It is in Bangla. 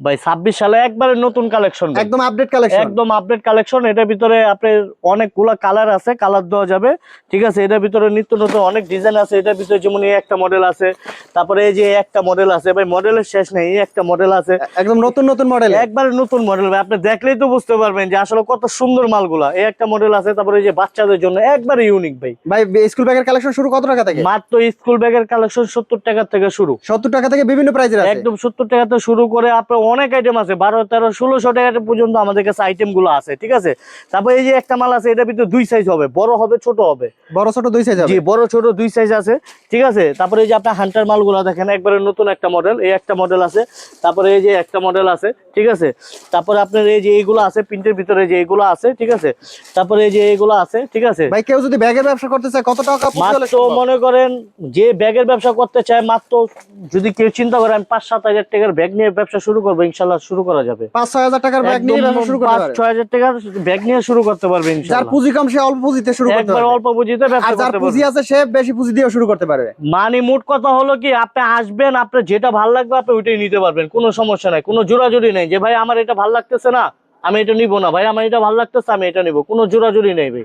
ভাই 26 সালে একবারে নতুন কালেকশন, একদম আপডেট কালেকশন, একদম আপডেট কালেকশন। এটার ভিতরে আপনার অনেকগুলা কালার আছে, কালার দেওয়া যাবে, ঠিক আছে। এটার ভিতরে নিত্য নতুন অনেক ডিজাইন আছে। এটার ভিতরে যেমন এই একটা মডেল আছে, তারপরে এই যে একটা মডেল আছে ভাই, মডেলের শেষ নেই। এই একটা মডেল আছে, একদম নতুন নতুন মডেল, একবারে নতুন মডেল ভাই। আপনি দেখলেই তো বুঝতে পারবেন যে আসলে কত সুন্দর মালগুলা। এই একটা মডেল আছে, তারপরে এই যে বাচ্চাদের জন্য একবারে ইউনিক ভাই। ভাই স্কুল ব্যাগের কালেকশন শুরু কত টাকা থেকে? মাত্র স্কুল ব্যাগের কালেকশন 70 টাকা থেকে শুরু। 70 টাকা থেকে বিভিন্ন প্রাইজের আছে, একদম 70 টাকা থেকে শুরু করে আপনার অনেক আইটেম আছে, 12, 13, 1600 টাকা পর্যন্ত আমাদের কাছে আইটেম গুলো আছে, ঠিক আছে। তারপরে এই যে একটা মাল আছে, এটার ভিতরে দুই সাইজ হবে, বড় হবে ছোট হবে, বড় ছোট দুই সাইজ হবে। জি, বড় ছোট দুই সাইজ আছে, ঠিক আছে। তারপরে এই যে আপনার হান্টার মালগুলো দেখেন, একবারে নতুন একটা মডেল। এই একটা মডেল আছে, তারপরে এই যে একটা মডেল আছে, ঠিক আছে। তারপরে আপনার এই যে এইগুলো আছে প্রিন্টের ভিতরে, যে এইগুলো আছে, ঠিক আছে। তারপরে এই যে এইগুলো আছে, ঠিক আছে। ভাই কেউ যদি ব্যাগের ব্যবসা করতে চায় কত টাকা পুঁজি হলে মাত্র সম্ভব? মনে করেন যে ব্যাগের ব্যবসা করতে চায়, মাত্র যদি কেউ চিন্তা করে আমি 5-7 হাজার টাকার ব্যাগ নিয়ে ব্যবসা শুরু করবো, ইনশাল্লাহ শুরু করা যাবে। 5-6 হাজার টাকার ব্যাগ নিয়ে ব্যবসা শুরু করতে পারে। 5-6 হাজার টাকার ব্যাগ নিয়ে শুরু করতে পারবে যার ইনশাল্লাহ। পুঁজি কম সে অল্প পুঁজিতে শুরু করতে একবার পারবে, অল্প পুঁজিতে আর ব্যবসা যার করতে পুঁজি পারবে। আছে সে বেশি পুঁজি দিয়েও শুরু করতে পারবে। মানে মোট কথা হলো কি, আপনি আসবেন, আপনার যেটা ভালো লাগবে আপনি ওইটাই নিতে পারবেন, কোনো সমস্যা নাই, কোনো জোরাজুরি নেই যে ভাই আমার এটা ভালো লাগতেছে না আমি এটা নিবো না, ভাই আমার এটা ভালো লাগতেছে আমি এটা নিবো, কোনো জোরাজুরি নেই ভাই।